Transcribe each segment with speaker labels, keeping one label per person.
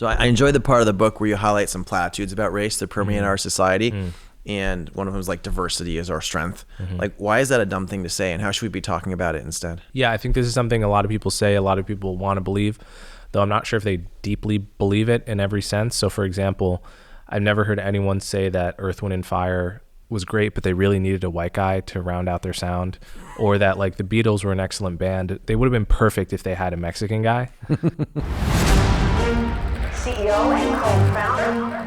Speaker 1: So I enjoyed the part of the book where you highlight some platitudes about race that permeate our society. And one of them is like diversity is our strength. Like, why is that a dumb thing to say, and how should we be talking about it instead?
Speaker 2: Yeah, I think this is something a lot of people say, a lot of people want to believe, though I'm not sure if they deeply believe it in every sense. So for example, I've never heard anyone say that Earth, Wind, and Fire was great, but they really needed a white guy to round out their sound, or that like the Beatles were an excellent band. They would have been perfect if they had a Mexican guy.
Speaker 3: CEO and co-founder.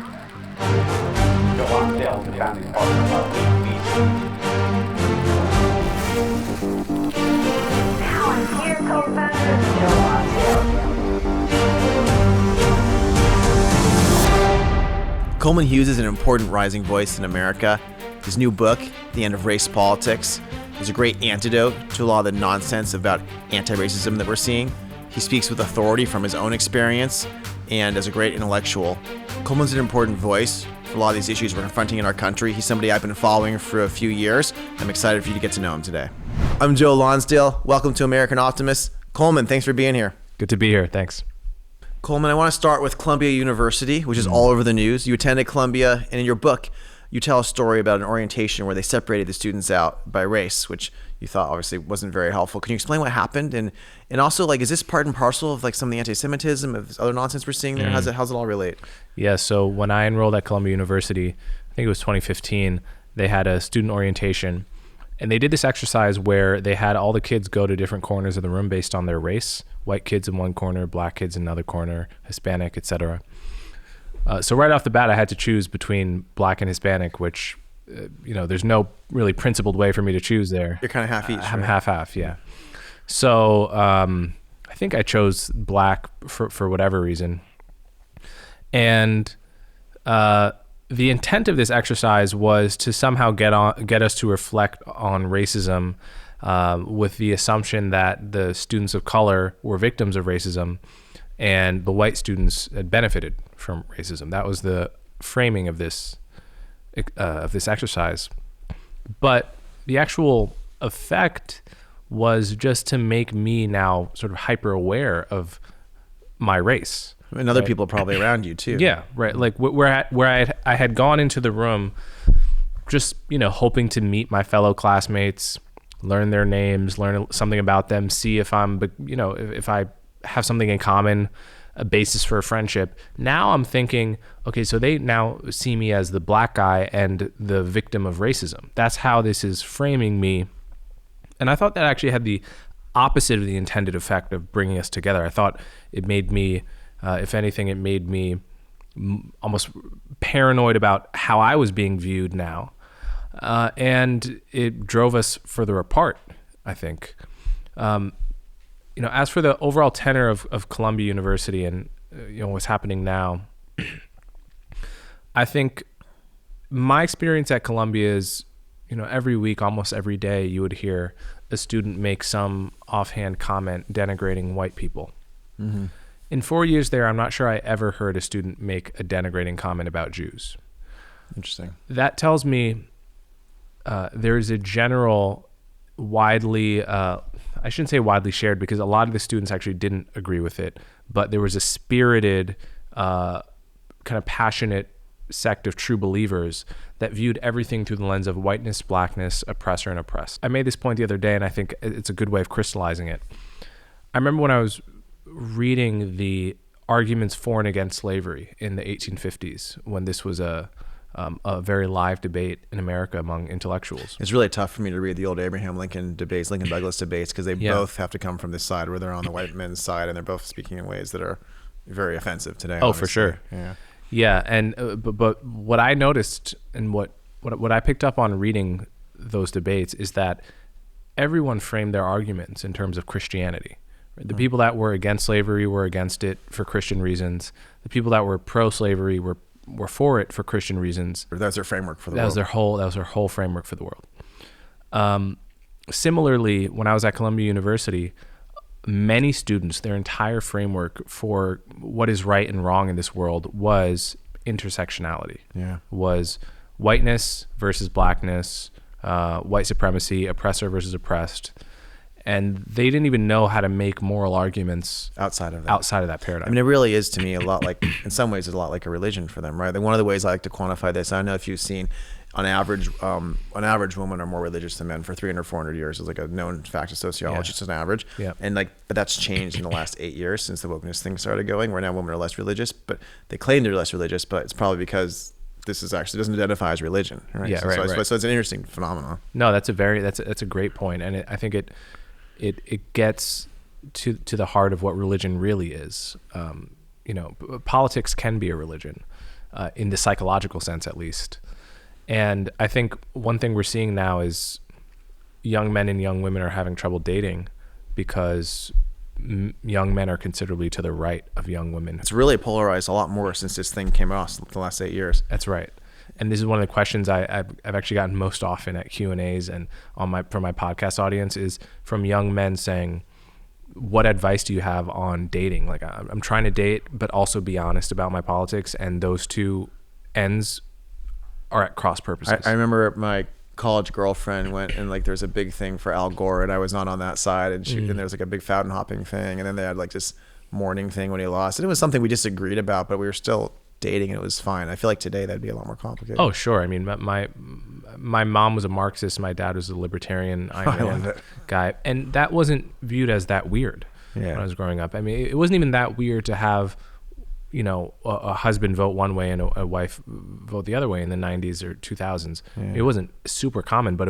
Speaker 4: Joe Lonsdale, the founding partner of
Speaker 3: Here, co-founder Joe Lonsdale.
Speaker 1: Coleman Hughes is an important rising voice in America. His new book, The End of Race Politics, is a great antidote to a lot of the nonsense about anti-racism that we're seeing. He speaks with authority from his own experience and as a great intellectual. Coleman's an important voice for a lot of these issues we're confronting in our country. He's somebody I've been following for a few years. I'm excited for you to get to know him today. I'm Joe Lonsdale. Welcome to American Optimist. Coleman, thanks for being here.
Speaker 2: Good to be here. Thanks.
Speaker 1: Coleman, I want to start with Columbia University, which is all over the news. You attended Columbia, and in your book, you tell a story about an orientation where they separated the students out by race, which you thought obviously wasn't very helpful. Can you explain what happened? And also, like, is this part and parcel of like some of the anti-Semitism, of other nonsense we're seeing there? How's it all relate?
Speaker 2: Yeah, so when I enrolled at Columbia University, I think it was 2015, they had a student orientation, and they did this exercise where they had all the kids go to different corners of the room based on their race. White kids in one corner, black kids in another corner, Hispanic, etc. So right off the bat, I had to choose between black and Hispanic, which, there's no really principled way for me to choose there.
Speaker 1: You're kind of half each,
Speaker 2: I'm
Speaker 1: right?
Speaker 2: half, yeah. So I think I chose black for whatever reason. And the intent of this exercise was to somehow get us to reflect on racism with the assumption that the students of color were victims of racism and the white students had benefited from racism. That was the framing of this exercise. But the actual effect was just to make me now sort of hyper aware of my race.
Speaker 1: And other people probably around you too.
Speaker 2: Yeah, right. Like where I had gone into the room just, hoping to meet my fellow classmates, learn their names, learn something about them, see if if I have something in common, a basis for a friendship. Now I'm thinking, okay, so they now see me as the black guy and the victim of racism. That's how this is framing me. And I thought that actually had the opposite of the intended effect of bringing us together. I thought it made me, if anything, it made me almost paranoid about how I was being viewed now. And it drove us further apart, I think. As for the overall tenor of Columbia University and what's happening now, I think my experience at Columbia is, every week, almost every day, you would hear a student make some offhand comment denigrating white people. Mm-hmm. In 4 years there, I'm not sure I ever heard a student make a denigrating comment about Jews.
Speaker 1: Interesting.
Speaker 2: That tells me there's a general widely, I shouldn't say widely shared because a lot of the students actually didn't agree with it, but there was a spirited, kind of passionate sect of true believers that viewed everything through the lens of whiteness, blackness, oppressor, and oppressed. I made this point the other day, and I think it's a good way of crystallizing it. I remember when I was reading the arguments for and against slavery in the 1850s, when this was a very live debate in America among intellectuals.
Speaker 1: It's really tough for me to read the old Abraham Lincoln debates, Lincoln Douglas debates, because they both have to come from this side where they're on the white men's side, and they're both speaking in ways that are very offensive today.
Speaker 2: Oh,
Speaker 1: obviously.
Speaker 2: for sure.
Speaker 1: Yeah.
Speaker 2: Yeah, and but what I noticed and what I picked up on reading those debates is that everyone framed their arguments in terms of Christianity. The people that were against slavery were against it for Christian reasons. The people that were pro-slavery were for it for Christian reasons.
Speaker 1: That was their framework for the world.
Speaker 2: That was their whole framework for the world. Similarly, when I was at Columbia University, many students, their entire framework for what is right and wrong in this world was intersectionality.
Speaker 1: Yeah.
Speaker 2: Was whiteness versus blackness, white supremacy, oppressor versus oppressed. And they didn't even know how to make moral arguments
Speaker 1: outside of that
Speaker 2: paradigm.
Speaker 1: I mean, it really is to me a lot like, in some ways, it's a lot like a religion for them, right? One of the ways I like to quantify this, I don't know if you've seen, on average, women are more religious than men for 300, 400 years. It's like a known fact of sociology. It's an average.
Speaker 2: Yeah.
Speaker 1: And but that's changed in the last 8 years since the wokeness thing started going, where now women are less religious, but they claim they're less religious, but it's probably because this is actually doesn't identify as religion, right?
Speaker 2: Yeah, right.
Speaker 1: So it's an interesting phenomenon.
Speaker 2: No, that's a great point, and I think it gets to the heart of what religion really is. Politics can be a religion, in the psychological sense, at least. And I think one thing we're seeing now is young men and young women are having trouble dating because young men are considerably to the right of young women.
Speaker 1: It's really polarized a lot more since this thing came out the last 8 years.
Speaker 2: That's right. And this is one of the questions I've actually gotten most often at Q&As and from my podcast audience is from young men saying, what advice do you have on dating? Like, I'm trying to date, but also be honest about my politics. And those two ends are at cross purposes.
Speaker 1: I remember my college girlfriend went and there's a big thing for Al Gore, and I was not on that side, and and there was a big fountain hopping thing, and then they had this mourning thing when he lost, and it was something we disagreed about, but we were still dating and it was fine. I feel like today that'd be a lot more complicated.
Speaker 2: Oh, sure. I mean, my mom was a Marxist, my dad was a libertarian guy, and that wasn't viewed as that weird when I was growing up. I mean, it wasn't even that weird to have a husband vote one way and a wife vote the other way in the 90s or 2000s. It wasn't super common, but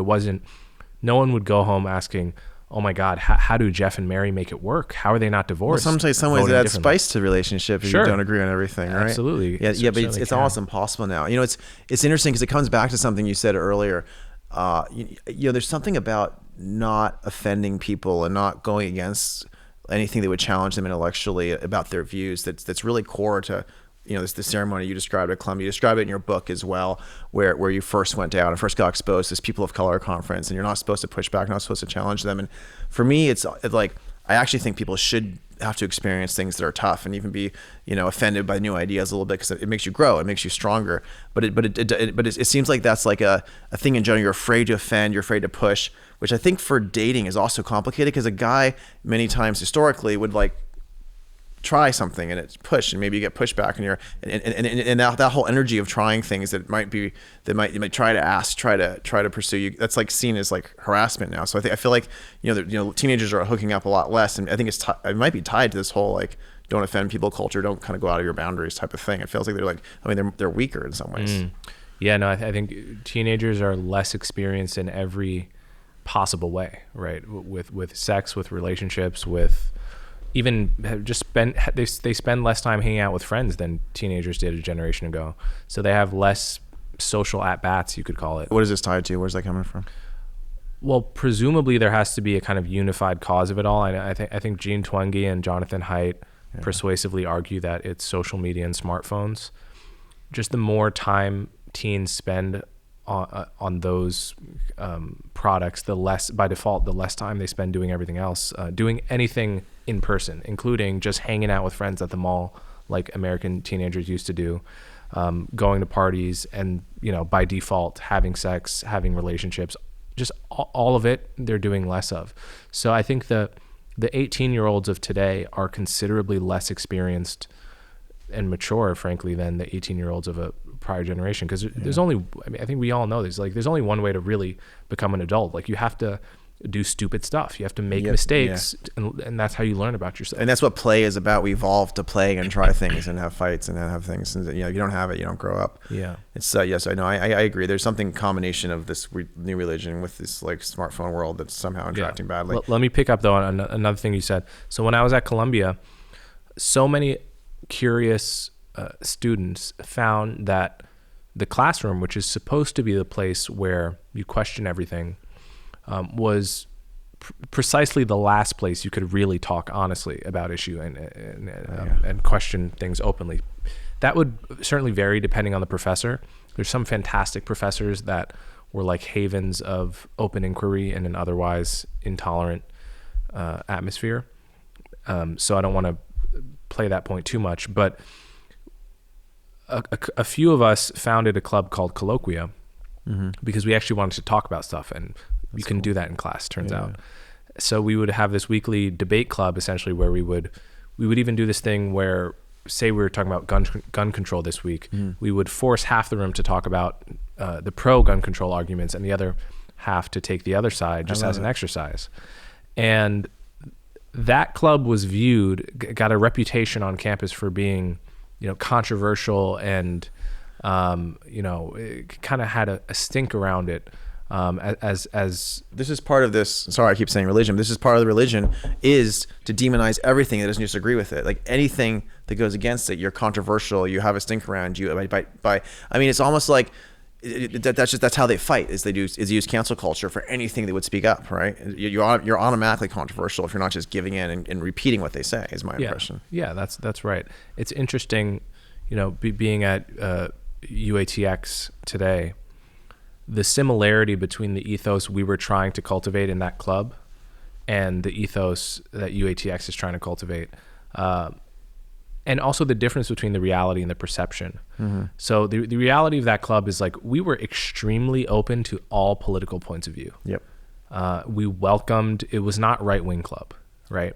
Speaker 2: no one would go home asking, oh my God, how do Jeff and Mary make it work? How are they not divorced?
Speaker 1: Well, some ways it adds spice to the relationship if you don't agree on everything, right?
Speaker 2: Absolutely.
Speaker 1: Yeah, but it's almost impossible now. It's interesting because it comes back to something you said earlier. There's something about not offending people and not going against anything that would challenge them intellectually about their views that's really core to the ceremony you described at Columbia. You describe it in your book as well, where you first went down and first got exposed to this People of Color conference, and you're not supposed to push back, not supposed to challenge them. And for me, it's like I actually think people should have to experience things that are tough and even be offended by new ideas a little bit, because it makes you grow, it makes you stronger. But it seems like that's like a thing in general. You're afraid to offend, you're afraid to push, which I think for dating is also complicated, because a guy many times historically would try something and it's push, and maybe you get pushback, and that whole energy of trying things that you might try to ask, try to pursue you, that's seen as harassment now. So I feel like teenagers are hooking up a lot less, and I think it might be tied to this whole don't offend people culture, don't kind of go out of your boundaries type of thing. It feels like they're weaker in some ways.
Speaker 2: Yeah, no, I think teenagers are less experienced in every possible way, right? With sex, with relationships, with even they spend less time hanging out with friends than teenagers did a generation ago. So they have less social at-bats, you could call it.
Speaker 1: What is this tied to? Where's that coming from?
Speaker 2: Well, presumably there has to be a kind of unified cause of it all. I think Gene Twenge and Jonathan Haidt persuasively argue that it's social media and smartphones. Just the more time teens spend on those products, the less, by default, the less time they spend doing everything else, doing anything in person, including just hanging out with friends at the mall like American teenagers used to do, going to parties, and by default having sex, having relationships, just all of it they're doing less of. So I think the 18-year-olds of today are considerably less experienced and mature, frankly, than the 18-year-olds of a prior generation, because there's only, I think we all know this, there's only one way to really become an adult. You have to do stupid stuff, you have to make mistakes, and that's how you learn about yourself. And
Speaker 1: that's what play is about. We evolved to play and try things and have fights and have things, and you don't have it, you don't grow up. It's yes, I know, I agree. There's something combination of this new religion with this smartphone world that's somehow interacting badly.
Speaker 2: Let me pick up though on another thing you said. So when I was at Columbia, so many curious students found that the classroom, which is supposed to be the place where you question everything, was precisely the last place you could really talk honestly about issue and question things openly. That would certainly vary depending on the professor. There's some fantastic professors that were like havens of open inquiry in an otherwise intolerant atmosphere. So I don't want to play that point too much, but a few of us founded a club called Colloquia because we actually wanted to talk about stuff, and you can do that in class, turns out. So we would have this weekly debate club, essentially, where we would even do this thing where, say we were talking about gun control this week, we would force half the room to talk about the pro gun control arguments and the other half to take the other side just as an exercise. And that club was got a reputation on campus for being, controversial and, it kind of had a stink around it. As
Speaker 1: this is part of this. Sorry, I keep saying religion. This is part of the religion is to demonize everything that doesn't just agree with it. Like anything that goes against it, you're controversial. You have a stink around you. It's almost like that's how they fight. Is use cancel culture for anything they would speak up. Right? You're automatically controversial if you're not just giving in and repeating what they say. Is my impression.
Speaker 2: Yeah, that's right. It's interesting, being at UATX today. The similarity between the ethos we were trying to cultivate in that club and the ethos that UATX is trying to cultivate, and also the difference between the reality and the perception. So the reality of that club is like we were extremely open to all political points of view.
Speaker 1: Yep.
Speaker 2: We welcomed, it was not right-wing club, right?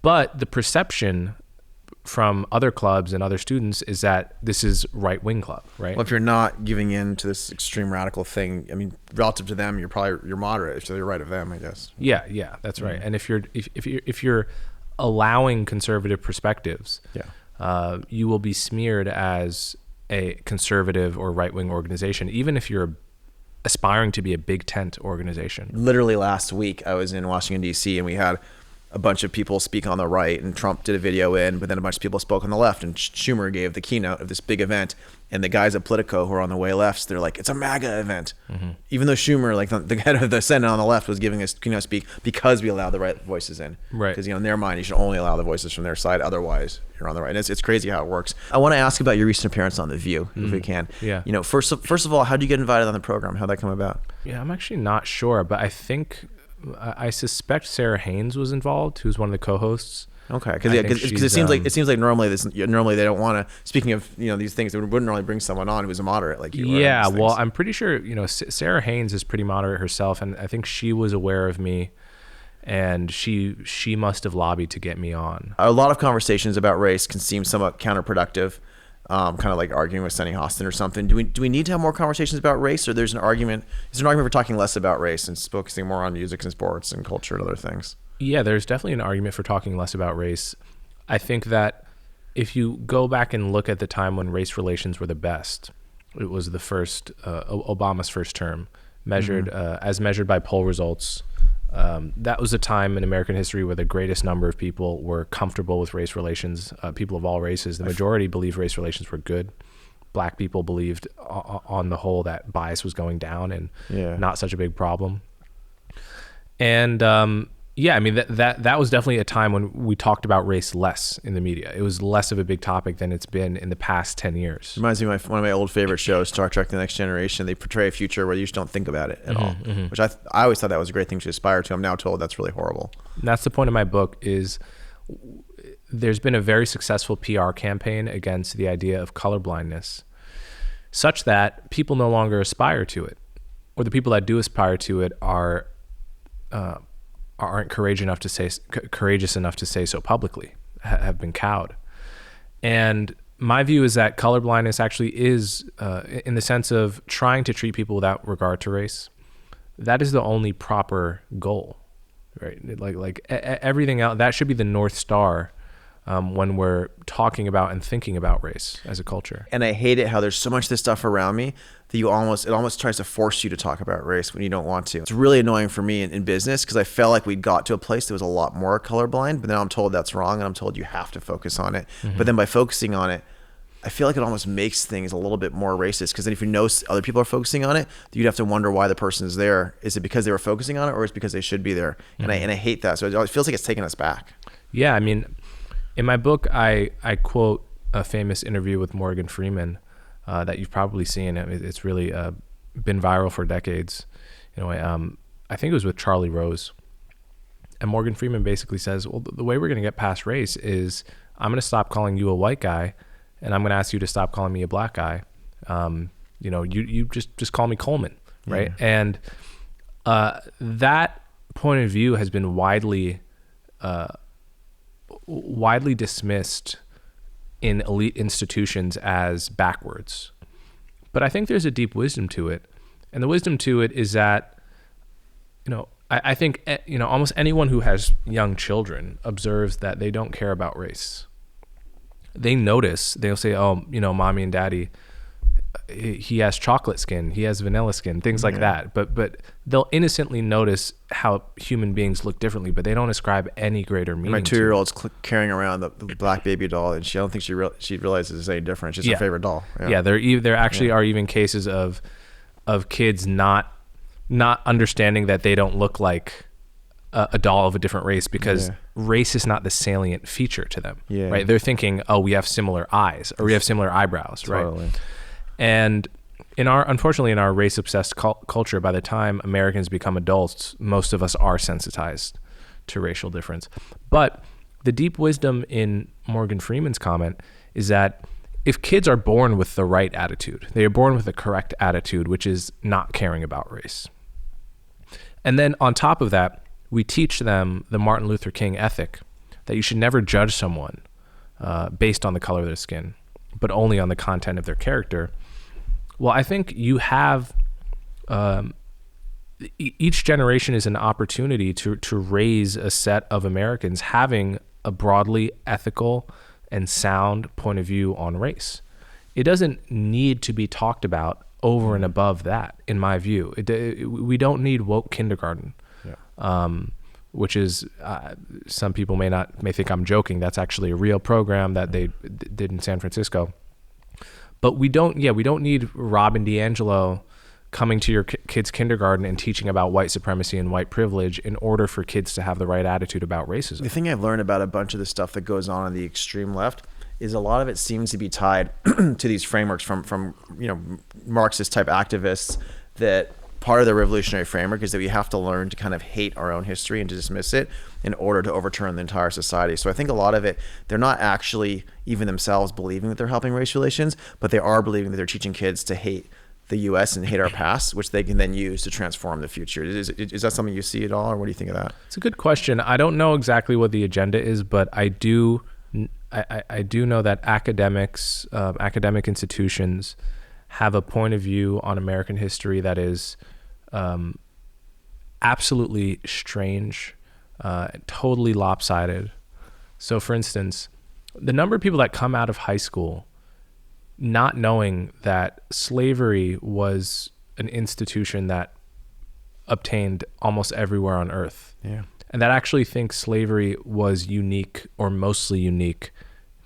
Speaker 2: But the perception from other clubs and other students is that this is right-wing club, right?
Speaker 1: Well, if you're not giving in to this extreme radical thing, relative to them, you're moderate. So you're right of them, I guess.
Speaker 2: Yeah, that's right. And if you're allowing conservative perspectives, you will be smeared as a conservative or right-wing organization, even if you're aspiring to be a big tent organization.
Speaker 1: Literally last week, I was in Washington, D.C., and we had a bunch of people speak on the right, and Trump did a video but then a bunch of people spoke on the left, and Schumer gave the keynote of this big event, and the guys at Politico who are on the way left, they're like, it's a MAGA event. Even though Schumer, like the head of the Senate on the left, was giving us keynote speak because we allow the right voices in.
Speaker 2: Right.
Speaker 1: Because, in their mind, you should only allow the voices from their side, otherwise you're on the right. And it's crazy how it works. I want to ask about your recent appearance on The View, if we can.
Speaker 2: Yeah.
Speaker 1: First of all, how did you get invited on the program? How'd that come about?
Speaker 2: Yeah, I'm actually not sure, but I suspect Sarah Haynes was involved, who's one of the co-hosts.
Speaker 1: Okay, because it seems like normally they don't want to. Speaking of these things, they wouldn't normally bring someone on who's a moderate like you.
Speaker 2: Yeah, well, I'm pretty sure Sarah Haynes is pretty moderate herself, and I think she was aware of me, and she must have lobbied to get me on.
Speaker 1: A lot of conversations about race can seem somewhat counterproductive. Kind of like arguing with Sonny Hostin or something. Do we need to have more conversations about race, or is there an argument for talking less about race and focusing more on music and sports and culture and other things?
Speaker 2: Yeah, there's definitely an argument for talking less about race. I think that if you go back and look at the time when race relations were the best, it was the first Obama's first term, measured as measured by poll results. That was a time in American history where the greatest number of people were comfortable with race relations, people of all races. The majority believed race relations were good. Black people believed on the whole that bias was going down and not such a big problem. And that was definitely a time when we talked about race less in the media. It was less of a big topic than it's been in the past 10 years.
Speaker 1: Reminds me of one of my old favorite shows, Star Trek: The Next Generation. They portray a future where you just don't think about it at all, which I always thought that was a great thing to aspire to. I'm now told that's really horrible.
Speaker 2: And that's the point of my book is there's been a very successful PR campaign against the idea of colorblindness, such that people no longer aspire to it, or the people that do aspire to it aren't courageous enough to say so publicly, have been cowed. And my view is that colorblindness actually is, in the sense of trying to treat people without regard to race, that is the only proper goal, right? Like everything else, that should be the North Star when we're talking about and thinking about race as a culture.
Speaker 1: And I hate it how there's so much of this stuff around me that it almost tries to force you to talk about race when you don't want to. It's really annoying for me in business because I felt like we got to a place that was a lot more colorblind, but now I'm told that's wrong and I'm told you have to focus on it. But then by focusing on it, I feel like it almost makes things a little bit more racist because then if you know other people are focusing on it, you'd have to wonder why the person is there. Is it because they were focusing on it or is it because they should be there? And I hate that. So it feels like it's taking us back.
Speaker 2: Yeah, I mean, in my book, I quote a famous interview with Morgan Freeman that you've probably seen. It's really been viral for decades. I think it was with Charlie Rose. And Morgan Freeman basically says, well, the way we're going to get past race is I'm going to stop calling you a white guy and I'm going to ask you to stop calling me a black guy. You just call me Coleman, right? And that point of view has been widely dismissed in elite institutions as backwards. But I think there's a deep wisdom to it. And the wisdom to it is that, I think, almost anyone who has young children observes that they don't care about race. They notice, they'll say, oh, mommy and daddy, he has chocolate skin, he has vanilla skin, things like that. But they'll innocently notice how human beings look differently, but they don't ascribe any greater meaning.
Speaker 1: My 2-year-old's carrying around the black baby doll, and I don't think she realizes it's any different. It's just her favorite doll.
Speaker 2: Yeah, there actually are even cases of kids not understanding that they don't look like a doll of a different race because race is not the salient feature to them. Right? They're thinking, oh, we have similar eyes or we have similar eyebrows. Totally. Right? And unfortunately, in our race-obsessed culture, by the time Americans become adults, most of us are sensitized to racial difference. But the deep wisdom in Morgan Freeman's comment is that if kids are born with the right attitude, they are born with the correct attitude, which is not caring about race. And then on top of that, we teach them the Martin Luther King ethic that you should never judge someone based on the color of their skin, but only on the content of their character. Well, I think you have, each generation is an opportunity to raise a set of Americans having a broadly ethical and sound point of view on race. It doesn't need to be talked about over and above that, in my view. We don't need woke kindergarten, which is, some people may think I'm joking. That's actually a real program that they did in San Francisco. But we don't need Rob and DiAngelo coming to your kid's kindergarten and teaching about white supremacy and white privilege in order for kids to have the right attitude about racism.
Speaker 1: The thing I've learned about a bunch of the stuff that goes on the extreme left is a lot of it seems to be tied to these frameworks from Marxist type activists, that part of the revolutionary framework is that we have to learn to kind of hate our own history and to dismiss it in order to overturn the entire society. So I think a lot of it, they're not actually even themselves believing that they're helping race relations, but they are believing that they're teaching kids to hate the U.S. and hate our past, which they can then use to transform the future. Is that something you see at all, or what do you think of that?
Speaker 2: It's a good question. I don't know exactly what the agenda is, but I do know that academics, academic institutions have a point of view on American history that is absolutely strange, totally lopsided. So for instance, the number of people that come out of high school not knowing that slavery was an institution that obtained almost everywhere on earth. Yeah. And that actually thinks slavery was unique or mostly unique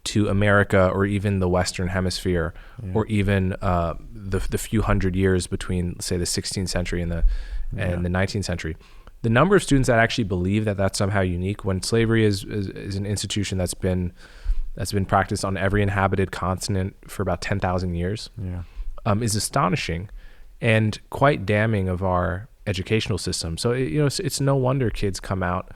Speaker 2: to America or even the Western Hemisphere, or even the few hundred years between, say, the 16th century and the 19th century. The number of students that actually believe that that's somehow unique, when slavery is an institution that's been practiced on every inhabited continent for about 10,000 years, is astonishing and quite damning of our educational system. So it's no wonder kids come out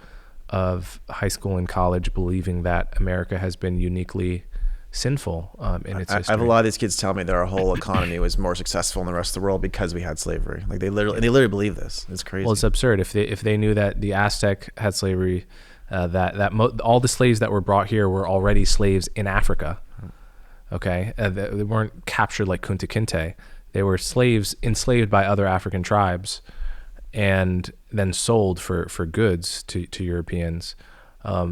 Speaker 2: of high school and college believing that America has been uniquely sinful in its history.
Speaker 1: I have a lot of these kids tell me that our whole economy was more successful in the rest of the world because we had slavery. Like they literally believe this. It's crazy.
Speaker 2: Well, it's absurd. If they knew that the Aztec had slavery, all the slaves that were brought here were already slaves in Africa. Okay, they weren't captured like Kunta Kinte. They were slaves enslaved by other African tribes, and then sold for goods to Europeans.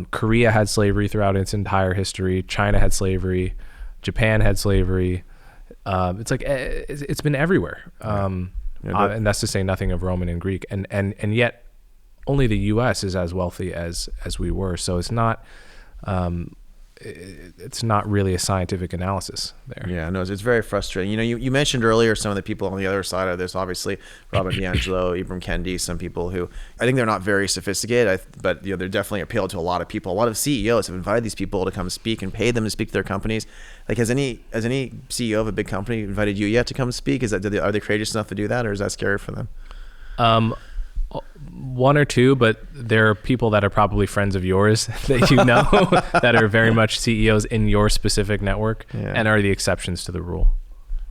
Speaker 2: Korea had slavery throughout its entire history. China had slavery. Japan had slavery. It's like it's been everywhere. And that's to say nothing of Roman and Greek. And yet only the U.S. is as wealthy as we were. So it's not really a scientific analysis there.
Speaker 1: Yeah, no, it's very frustrating. You mentioned earlier some of the people on the other side of this, obviously, Robert DiAngelo, Ibram Kendi, some people who I think they're not very sophisticated, but they're definitely appealed to a lot of people. A lot of CEOs have invited these people to come speak and paid them to speak to their companies. Like, has any CEO of a big company invited you yet to come speak? Are they courageous enough to do that, or is that scary for them?
Speaker 2: One or two, but there are people that are probably friends of yours that you know that are very much CEOs in your specific network and are the exceptions to the rule.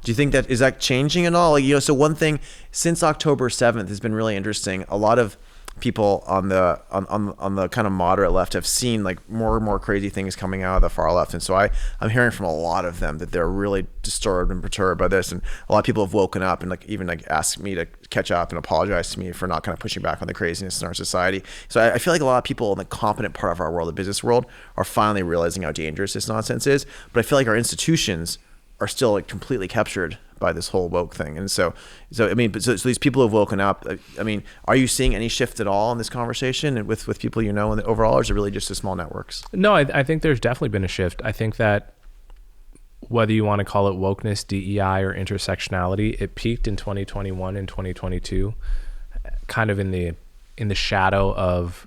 Speaker 1: Do you think is that changing at all? So one thing since October 7th has been really interesting. A lot of people on the kind of moderate left have seen like more and more crazy things coming out of the far left, and so I'm hearing from a lot of them that they're really disturbed and perturbed by this, and a lot of people have woken up and like even like asked me to catch up and apologize to me for not kind of pushing back on the craziness in our society. So I feel like a lot of people in the competent part of our world, the business world, are finally realizing how dangerous this nonsense is, but I feel like our institutions are still like completely captured by this whole woke thing. And so I mean, so these people have woken up. I mean, are you seeing any shift at all in this conversation and with people you know, and overall, or is it really just the small networks?
Speaker 2: No, I think there's definitely been a shift. I think that whether you want to call it wokeness, DEI, or intersectionality, it peaked in 2021 and 2022, kind of in the shadow of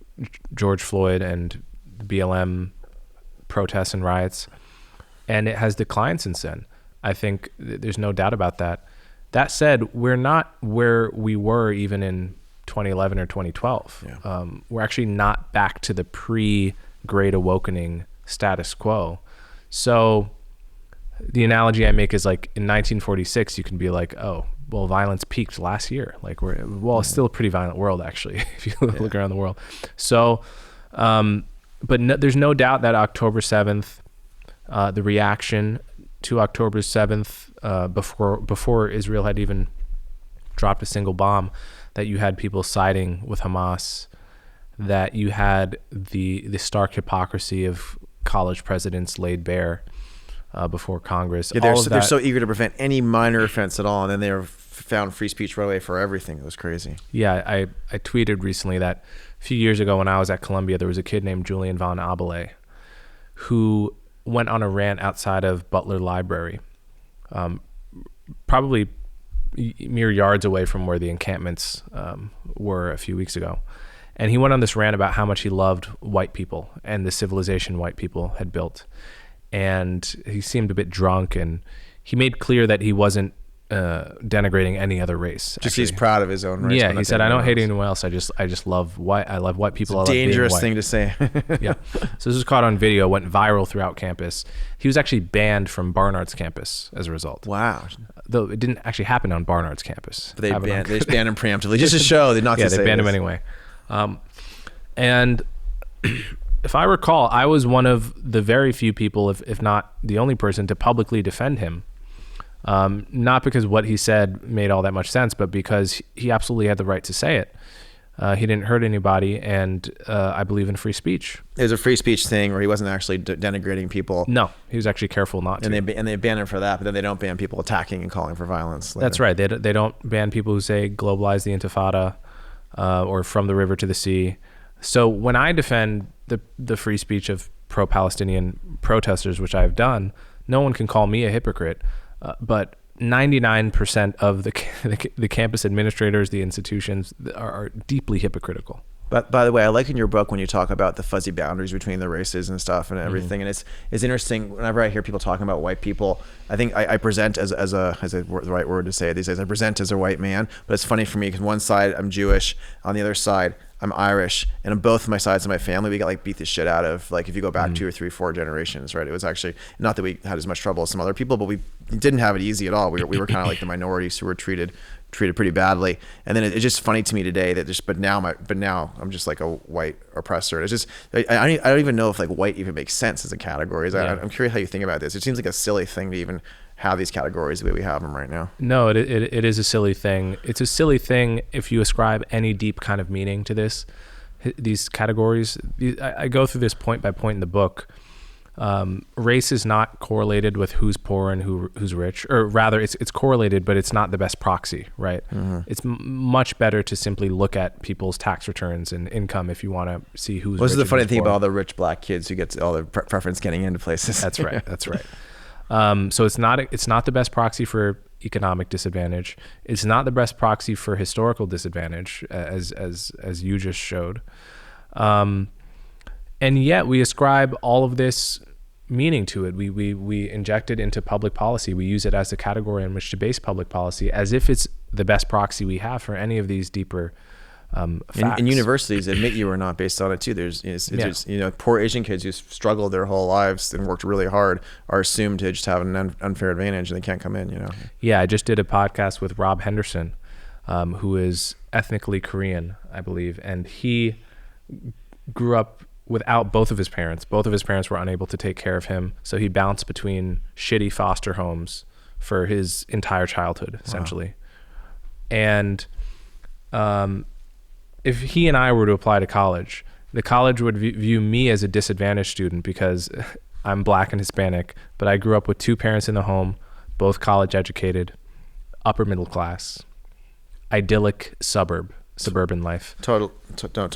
Speaker 2: George Floyd and BLM protests and riots, and it has declined since then. I think there's no doubt about that. That said, we're not where we were even in 2011 or 2012. Yeah. We're actually not back to the pre-Great Awakening status quo. So the analogy I make is like in 1946, you can be like, oh, well, violence peaked last year. Like it's still a pretty violent world, actually, if you look around the world. So, there's no doubt that October 7th, the reaction to October 7th, before Israel had even dropped a single bomb, that you had people siding with Hamas, that you had the stark hypocrisy of college presidents laid bare before Congress.
Speaker 1: Yeah, they're so eager to prevent any minor offense at all, and then they were found free speech right away for everything. It was crazy.
Speaker 2: Yeah, I tweeted recently that a few years ago when I was at Columbia, there was a kid named Julian von Abele who went on a rant outside of Butler Library, probably mere yards away from where the encampments were a few weeks ago. And he went on this rant about how much he loved white people and the civilization white people had built. And he seemed a bit drunk, and he made clear that he wasn't denigrating any other race.
Speaker 1: Just he's proud of his own race.
Speaker 2: Yeah, he said, I don't hate anyone else. I just love white. I love white people.
Speaker 1: It's a dangerous thing to say.
Speaker 2: Yeah. So this was caught on video, went viral throughout campus. He was actually banned from Barnard's campus as a result.
Speaker 1: Wow.
Speaker 2: Though it didn't actually happen on Barnard's campus.
Speaker 1: But they just banned him preemptively, just to show. They
Speaker 2: banned him anyway. And if I recall, I was one of the very few people, if not the only person, to publicly defend him. Not because what he said made all that much sense, but because he absolutely had the right to say it. He didn't hurt anybody, and I believe in free speech.
Speaker 1: There's a free speech thing where he wasn't actually denigrating people.
Speaker 2: No, he was actually careful not to.
Speaker 1: And they ban him for that, but then they don't ban people attacking and calling for violence later.
Speaker 2: That's right. They don't ban people who say globalize the intifada or from the river to the sea. So when I defend the free speech of pro-Palestinian protesters, which I've done, no one can call me a hypocrite. But 99% of the campus administrators, the institutions, are deeply hypocritical.
Speaker 1: But by the way, I like in your book when you talk about the fuzzy boundaries between the races and stuff and everything. Mm-hmm. And it's interesting whenever I hear people talking about white people. I think I present as the right word to say it these days. I present as a white man, but it's funny for me because one side I'm Jewish, on the other side I'm Irish, and on both my sides of my family we got like beat the shit out of. Like if you go back 2 or 3, 4 generations, right? It was actually not that we had as much trouble as some other people, but we didn't have it easy at all. We were kind of like the minorities who were treated pretty badly. And then it's just funny to me today that but now I'm just like a white oppressor. It's just I don't even know if like white even makes sense as a category. I'm curious how you think about this. It seems like a silly thing to even have these categories the way we have them right now.
Speaker 2: No, it is a silly thing. It's a silly thing if you ascribe any deep kind of meaning to these categories. I go through this point by point in the book. Race is not correlated with who's poor and who's rich, or rather it's correlated, but it's not the best proxy, right? Mm-hmm. It's much better to simply look at people's tax returns and income if you want to see who's
Speaker 1: What's
Speaker 2: rich.
Speaker 1: the funny thing about all the rich black kids who get all the preference getting into places?
Speaker 2: That's right. That's right. So it's not the best proxy for economic disadvantage. It's not the best proxy for historical disadvantage, as you just showed. And yet we ascribe all of this meaning to it. We inject it into public policy. We use it as a category in which to base public policy, as if it's the best proxy we have for any of these deeper facts.
Speaker 1: And universities admit you or not based on it too. There's poor Asian kids who struggled their whole lives and worked really hard are assumed to just have an unfair advantage and they can't come in.
Speaker 2: Yeah, I just did a podcast with Rob Henderson, who is ethnically Korean, I believe, and he grew up without both of his parents. Both of his parents were unable to take care of him, so he bounced between shitty foster homes for his entire childhood, essentially. Wow. And if he and I were to apply to college, the college would view me as a disadvantaged student because I'm Black and Hispanic, but I grew up with 2 parents in the home, both college educated, upper middle class, idyllic suburban life.
Speaker 1: Totally.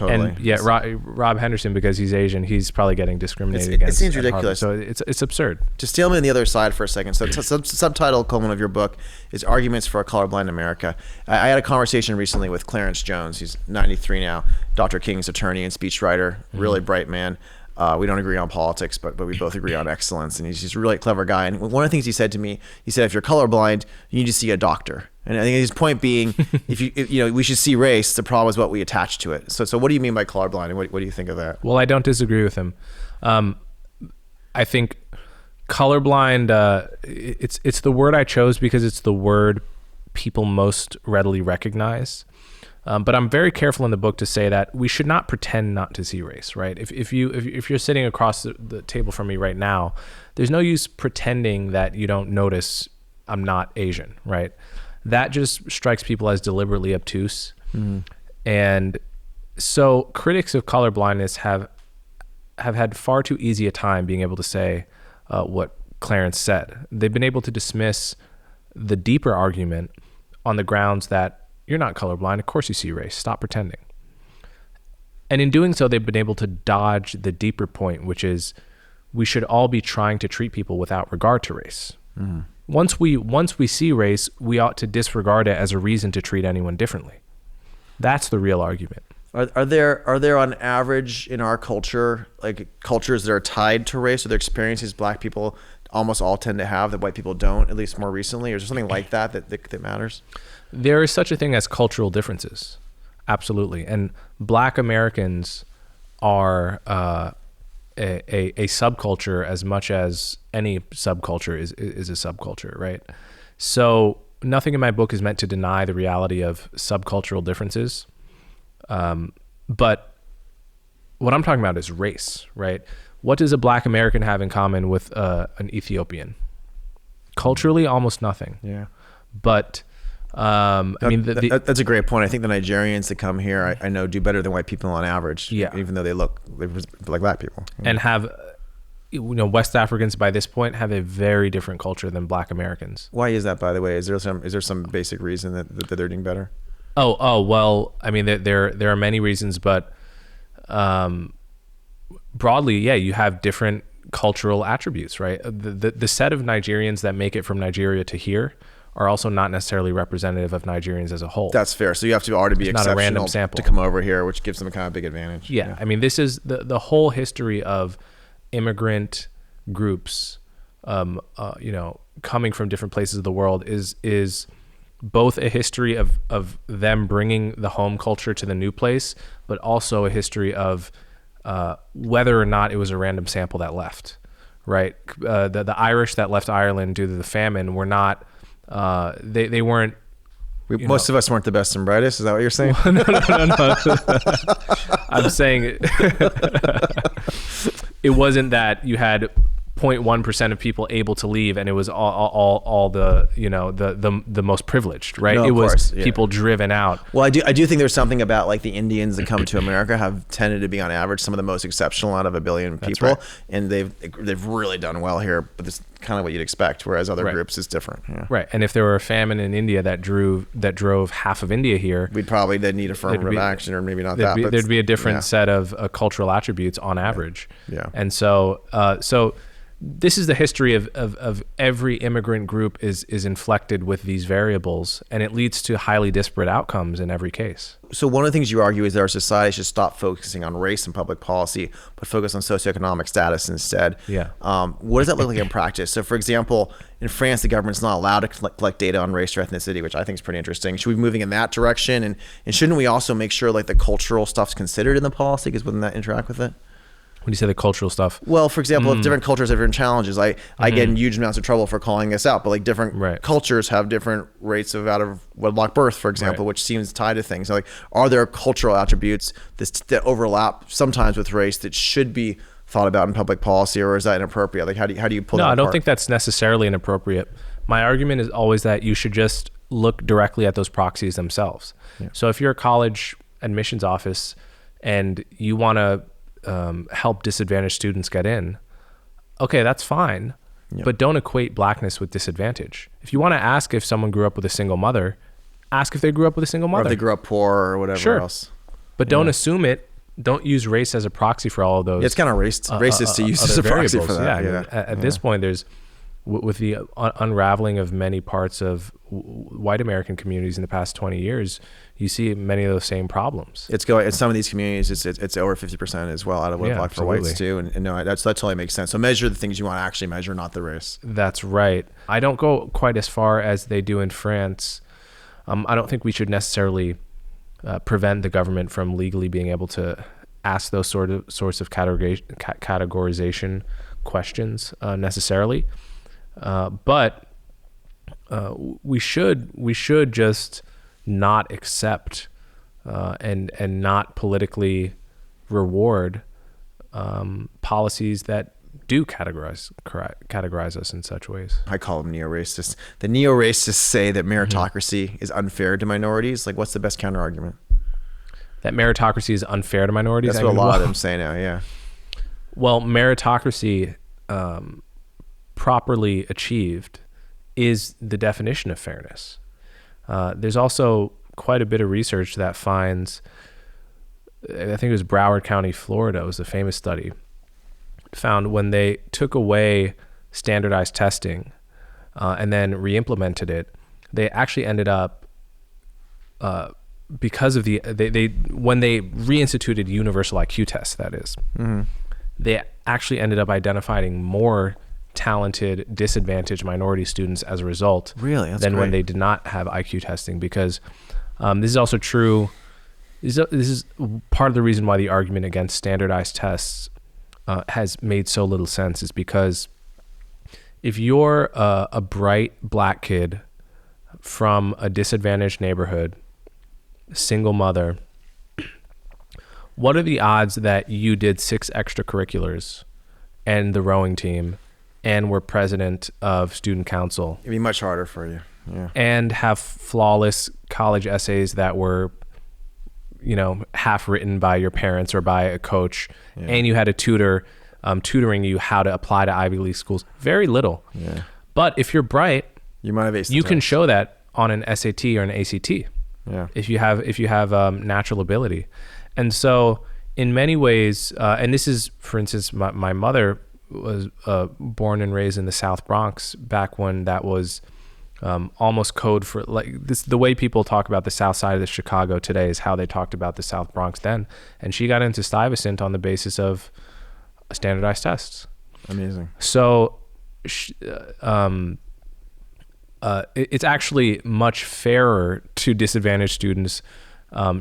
Speaker 2: And yeah, Rob Henderson, because he's Asian, he's probably getting discriminated against.
Speaker 1: It seems ridiculous.
Speaker 2: So it's absurd.
Speaker 1: Just steal me on the other side for a second. So subtitle, Coleman, of your book is Arguments for a Colorblind America. I had a conversation recently with Clarence Jones. He's 93 now, Dr. King's attorney and speechwriter, really bright man. We don't agree on politics, but we both agree on excellence. And he's just a really clever guy. And one of the things he said to me, he said, if you're colorblind, you need to see a doctor. And I think his point being, if we should see race. The problem is what we attach to it. So what do you mean by colorblind, and what do you think of that?
Speaker 2: Well, I don't disagree with him. I think colorblind, it's the word I chose because it's the word people most readily recognize. But I'm very careful in the book to say that we should not pretend not to see race, right? If you're sitting across the table from me right now, there's no use pretending that you don't notice I'm not Asian, right? That just strikes people as deliberately obtuse. Mm-hmm. And so critics of colorblindness have had far too easy a time being able to say what Clarence said. They've been able to dismiss the deeper argument on the grounds that you're not colorblind. Of course you see race. Stop pretending. And in doing so, they've been able to dodge the deeper point, which is we should all be trying to treat people without regard to race. Mm. Once we see race, we ought to disregard it as a reason to treat anyone differently. That's the real argument.
Speaker 1: Are there on average in our culture, like cultures that are tied to race, or their experiences Black people almost all tend to have that white people don't, at least more recently? Or is there something like that matters?
Speaker 2: There is such a thing as cultural differences. Absolutely. And Black Americans are a subculture as much as any subculture is a subculture, right? So nothing in my book is meant to deny the reality of subcultural differences. But what I'm talking about is race, right? What does a Black American have in common with an Ethiopian? Culturally, almost nothing.
Speaker 1: Yeah.
Speaker 2: But that's
Speaker 1: a great point. I think the Nigerians that come here, I know, do better than white people on average.
Speaker 2: Yeah.
Speaker 1: Even though they look like Black people.
Speaker 2: And have, West Africans by this point have a very different culture than Black Americans.
Speaker 1: Why is that, by the way? Is there some basic reason that they're doing better?
Speaker 2: Oh, well, I mean, there are many reasons, but broadly, yeah, you have different cultural attributes, right? The set of Nigerians that make it from Nigeria to here are also not necessarily representative of Nigerians as a whole.
Speaker 1: That's fair. So you have to already be exceptional
Speaker 2: not a random sample
Speaker 1: to come over here, which gives them a kind of big advantage.
Speaker 2: Yeah. I mean, this is the whole history of immigrant groups, coming from different places of the world is both a history of them bringing the home culture to the new place, but also a history of whether or not it was a random sample that left, right? The Irish that left Ireland due to the famine were not, they weren't.
Speaker 1: Most of us weren't the best and brightest. Is that what you're saying?
Speaker 2: No. I'm saying it wasn't that you had 0.1% of people able to leave, and it was all the the most privileged, right?
Speaker 1: No,
Speaker 2: it was
Speaker 1: course, yeah.
Speaker 2: People driven out.
Speaker 1: Well, I do think there's something about like the Indians that come to America have tended to be on average some of the most exceptional out of a billion people,
Speaker 2: right.
Speaker 1: And they've really done well here. But it's kind of what you'd expect, whereas other groups is different. Yeah.
Speaker 2: Right, and if there were a famine in India that drove half of India here,
Speaker 1: they'd need affirmative action, or maybe not that.
Speaker 2: There'd be a different set of cultural attributes on average.
Speaker 1: Yeah.
Speaker 2: And so this is the history of every immigrant group is inflected with these variables, and it leads to highly disparate outcomes in every case.
Speaker 1: So one of the things you argue is that our society should stop focusing on race and public policy, but focus on socioeconomic status instead.
Speaker 2: Yeah.
Speaker 1: What does that look like in practice? So for example, in France, the government's not allowed to collect data on race or ethnicity, which I think is pretty interesting. Should we be moving in that direction? And shouldn't we also make sure like the cultural stuff's considered in the policy? Because wouldn't that interact with it?
Speaker 2: When you say the cultural stuff,
Speaker 1: Well, for example, if different cultures have different challenges, I get in huge amounts of trouble for calling this out, but like different
Speaker 2: Right.
Speaker 1: cultures have different rates of out of wedlock birth, for example,
Speaker 2: Right.
Speaker 1: which seems tied to things. So like, are there cultural attributes that overlap sometimes with race that should be thought about in public policy, or is that inappropriate? Like, how do you pull that
Speaker 2: no, I don't
Speaker 1: apart?
Speaker 2: think that's necessarily inappropriate. My argument is always that you should just look directly at those proxies themselves. So if you're a college admissions office and you want to help disadvantaged students get in, okay, that's fine. But don't equate blackness with disadvantage. If you want to ask if someone grew up with a single mother, ask if they grew up with a single
Speaker 1: Or
Speaker 2: mother.
Speaker 1: if they grew up poor or whatever
Speaker 2: Sure.
Speaker 1: else.
Speaker 2: But don't assume it. Don't use race as a proxy for all of those.
Speaker 1: It's kind of racist to use as a
Speaker 2: other
Speaker 1: proxy for
Speaker 2: variables.
Speaker 1: that.
Speaker 2: Yeah, I mean, at this point, there's with the unraveling of many parts of white American communities in the past 20 years, you see many of those same problems.
Speaker 1: It's going in some of these communities. It's over 50% as well out of wedlock for whites too. And no, that totally makes sense. So measure the things you want to actually measure, not the race.
Speaker 2: That's right. I don't go quite as far as they do in France. I don't think we should necessarily prevent the government from legally being able to ask those sorts of categorization questions necessarily. But we should just not accept and not politically reward policies that do categorize us in such ways.
Speaker 1: I call them neo-racists. The neo-racists say that meritocracy is unfair to minorities. Like, what's the best counter argument?
Speaker 2: That meritocracy is unfair to minorities.
Speaker 1: That's what a lot of them say now. Yeah.
Speaker 2: Well, meritocracy, properly achieved, is the definition of fairness. There's also quite a bit of research that finds, I think it was Broward County, Florida, was a famous study, found when they took away standardized testing and then re-implemented it, they actually ended up, because of when they reinstituted universal IQ tests, that is, they actually ended up identifying more talented, disadvantaged minority students as a result.
Speaker 1: Really? That's
Speaker 2: than when
Speaker 1: great.
Speaker 2: they did not have IQ testing, because this is also true. This is part of the reason why the argument against standardized tests has made so little sense, is because if you're a bright black kid from a disadvantaged neighborhood, single mother, what are the odds that you did 6 extracurriculars and the rowing team and were president of student council?
Speaker 1: It'd be much harder for you. Yeah.
Speaker 2: And have flawless college essays that were, half written by your parents or by a coach, and you had a tutor tutoring you how to apply to Ivy League schools? Very little.
Speaker 1: Yeah.
Speaker 2: But if you're bright,
Speaker 1: You might have aced the
Speaker 2: you can
Speaker 1: test.
Speaker 2: show that on an SAT or an ACT.
Speaker 1: Yeah.
Speaker 2: If you have natural ability. And so in many ways, and this is, for instance, my mother was born and raised in the South Bronx back when that was almost code for, like, this. The way people talk about the South Side of Chicago today is how they talked about the South Bronx then. And she got into Stuyvesant on the basis of standardized tests.
Speaker 1: Amazing.
Speaker 2: So it's actually much fairer to disadvantaged students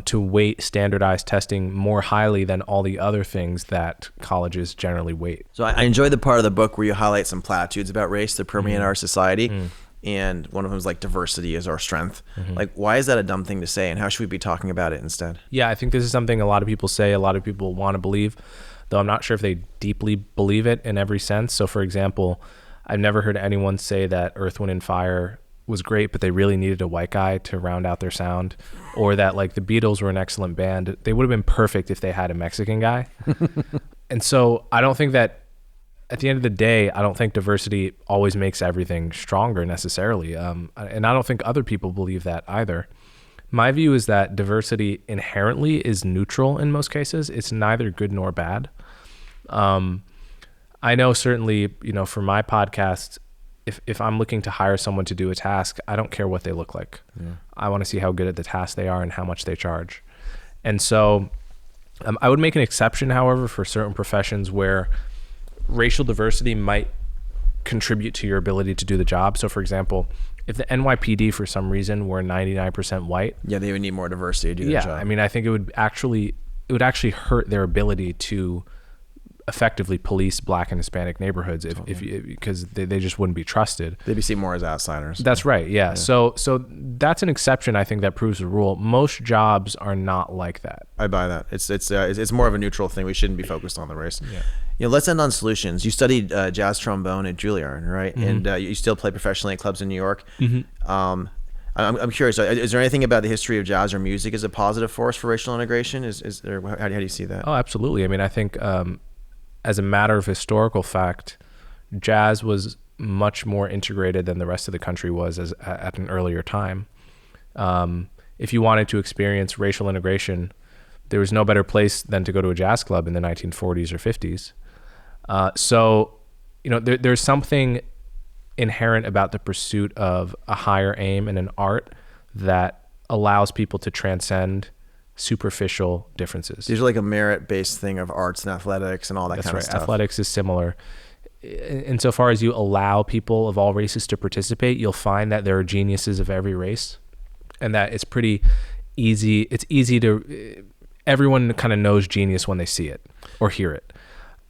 Speaker 2: to weight standardized testing more highly than all the other things that colleges generally weight.
Speaker 1: So I enjoyed the part of the book where you highlight some platitudes about race that permeate our society. And one of them is like, diversity is our strength. Like, why is that a dumb thing to say, and how should we be talking about it instead?
Speaker 2: Yeah, I think this is something a lot of people say, a lot of people want to believe, though I'm not sure if they deeply believe it in every sense. So for example, I've never heard anyone say that Earth, Wind, and Fire was great, but they really needed a white guy to round out their sound, or that like the Beatles were an excellent band. They would have been perfect if they had a Mexican guy. And so I don't think that, at the end of the day, I don't think diversity always makes everything stronger necessarily. And I don't think other people believe that either. My view is that diversity inherently is neutral in most cases. It's neither good nor bad. I know certainly, for my podcast, if I'm looking to hire someone to do a task, I don't care what they look like. Yeah. I want to see how good at the task they are and how much they charge. And so I would make an exception, however, for certain professions where racial diversity might contribute to your ability to do the job. So for example, if the NYPD for some reason were 99% white,
Speaker 1: Yeah, they would need more diversity to do their job.
Speaker 2: I mean, I think it would actually hurt their ability to effectively police Black and Hispanic neighborhoods because they just wouldn't be trusted.
Speaker 1: They'd be seen more as outsiders.
Speaker 2: That's right. Yeah. So that's an exception. I think that proves the rule. Most jobs are not like that.
Speaker 1: I buy that. It's more of a neutral thing. We shouldn't be focused on the race. Yeah. Let's end on solutions. You studied jazz trombone at Juilliard, right? And you still play professionally at clubs in New York. I'm curious. Is there anything about the history of jazz or music as a positive force for racial integration? Is there? How do you see that?
Speaker 2: Oh, absolutely. I mean, I think as a matter of historical fact, jazz was much more integrated than the rest of the country was at an earlier time. If you wanted to experience racial integration, there was no better place than to go to a jazz club in the 1940s or 50s. There's something inherent about the pursuit of a higher aim in an art that allows people to transcend superficial differences.
Speaker 1: These are like a merit-based thing of arts and athletics and all that kind of stuff.
Speaker 2: Athletics is similar. Insofar as you allow people of all races to participate, you'll find that there are geniuses of every race, and that it's pretty easy. It's easy to, everyone kind of knows genius when they see it or hear it.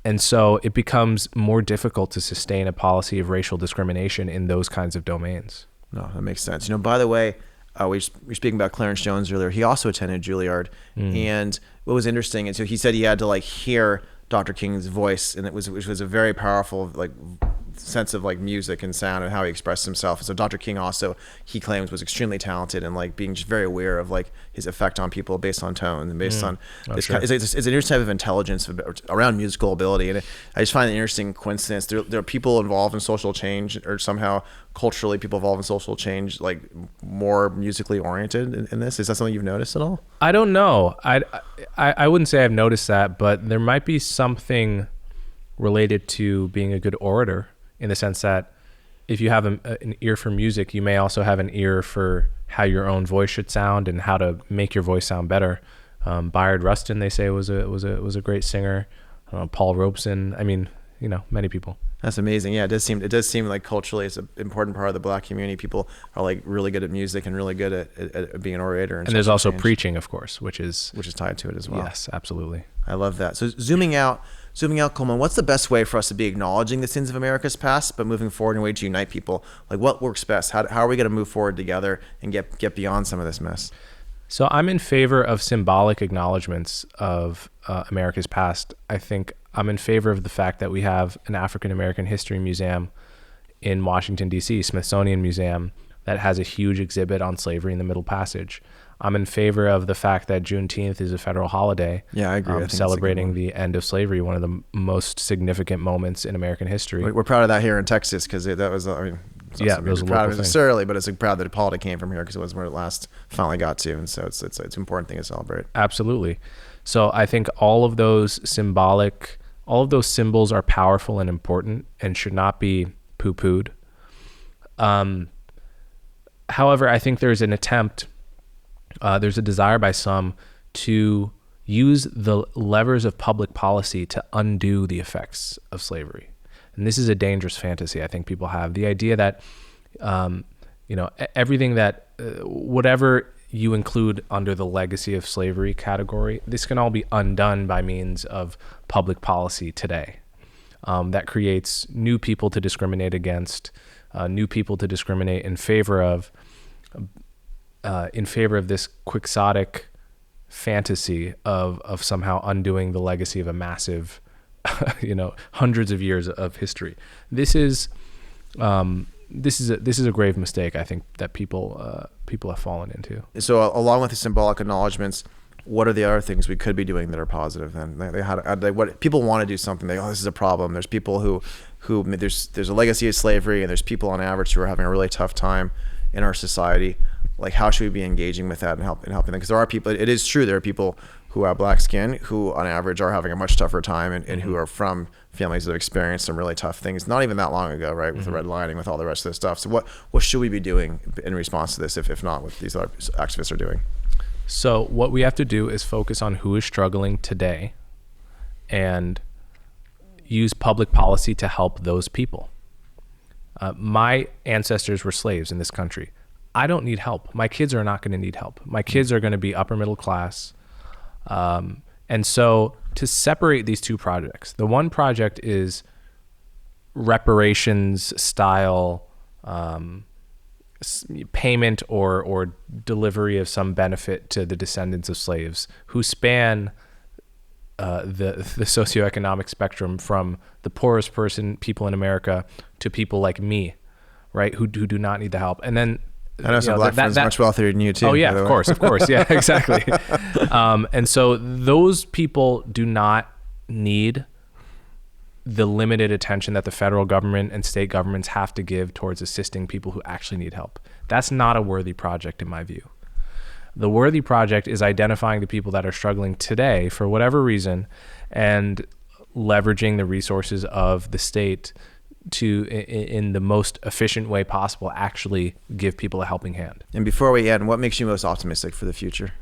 Speaker 2: And so it becomes more difficult to sustain a policy of racial discrimination in those kinds of domains.
Speaker 1: No, that makes sense. By the way, we were speaking about Clarence Jones earlier. He also attended Juilliard. And what was interesting, and so he said he had to hear Dr. King's voice, and which was a very powerful sense of music and sound and how he expressed himself. And so Dr. King also, he claims, was extremely talented and being just very aware of his effect on people based on tone and based on this
Speaker 2: sure.
Speaker 1: it's an interesting type of intelligence around musical ability. And I just find it an interesting coincidence. There are people involved in social change, or somehow culturally people involved in social change, more musically oriented in this. Is that something you've noticed at all?
Speaker 2: I don't know. I wouldn't say I've noticed that, but there might be something related to being a good orator, in the sense that if you have an ear for music, you may also have an ear for how your own voice should sound and how to make your voice sound better. Bayard Rustin, they say, was a great singer. Paul Robeson. I mean, many people.
Speaker 1: That's amazing. Yeah, it does seem like culturally it's an important part of the Black community. People are really good at music and really good at being an orator.
Speaker 2: And there's also preaching, of course, which is
Speaker 1: tied to it as well.
Speaker 2: Yes, absolutely.
Speaker 1: I love that. So zooming out, Coleman, what's the best way for us to be acknowledging the sins of America's past, but moving forward in a way to unite people? What works best? How are we going to move forward together and get beyond some of this mess?
Speaker 2: So I'm in favor of symbolic acknowledgments of America's past. I think I'm in favor of the fact that we have an African American History Museum in Washington, D.C., Smithsonian Museum, that has a huge exhibit on slavery in the Middle Passage. I'm in favor of the fact that Juneteenth is a federal holiday.
Speaker 1: Yeah, I agree.
Speaker 2: Celebrating the end of slavery, one of the most significant moments in American history.
Speaker 1: We're proud of that here in Texas because that was, it was proud of it necessarily, but it's proud that holiday came from here because it was where it last finally got to, and so it's an important thing to celebrate.
Speaker 2: Absolutely. So I think all of those symbols are powerful and important and should not be poo-pooed. However, I think there's a desire by some to use the levers of public policy to undo the effects of slavery. And this is a dangerous fantasy I think people have. The idea that, everything that, whatever you include under the legacy of slavery category, this can all be undone by means of public policy today. That creates new people to discriminate against, new people to discriminate in favor of this quixotic fantasy of somehow undoing the legacy of a massive, hundreds of years of history. This is a grave mistake, I think, that people have fallen into. So
Speaker 1: along with the symbolic acknowledgments, what are the other things we could be doing that are positive then? What people want to do something, this is a problem. There's people who there's a legacy of slavery, and there's people on average who are having a really tough time in our society. How should we be engaging with that and helping them? Because there are people, it is true, there are people who have Black skin who on average are having a much tougher time and who are from families that have experienced some really tough things not even that long ago, right? With the redlining, with all the rest of this stuff. So what should we be doing in response to this if not what these other activists are doing?
Speaker 2: So what we have to do is focus on who is struggling today and use public policy to help those people. My ancestors were slaves in this country. I don't need help. My kids are not going to need help. My kids are going to be upper middle class, And so to separate these two projects, the one project is reparations style payment or delivery of some benefit to the descendants of slaves who span the socioeconomic spectrum from the poorest people in America to people like me, right, who do not need the help. And then
Speaker 1: I know some black friends much wealthier than you too.
Speaker 2: Oh yeah, of course, yeah, exactly. And so those people do not need the limited attention that the federal government and state governments have to give towards assisting people who actually need help. That's not a worthy project in my view. The worthy project is identifying the people that are struggling today for whatever reason and leveraging the resources of the state to, in the most efficient way possible, actually give people a helping hand. And
Speaker 1: before we end, what makes you most optimistic for the future?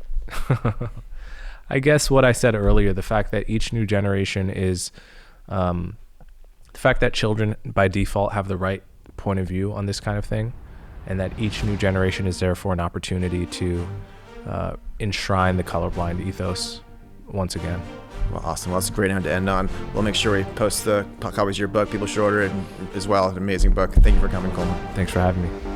Speaker 2: I guess what I said earlier, the fact that each new generation is, the fact that children by default have the right point of view on this kind of thing, and that each new generation is therefore an opportunity to enshrine the colorblind ethos once again.
Speaker 1: Well, awesome. Well, that's a great note to end on. We'll make sure we post the copies of your book. People should order it as well. An amazing book. Thank you for coming, Coleman.
Speaker 2: Thanks for having me.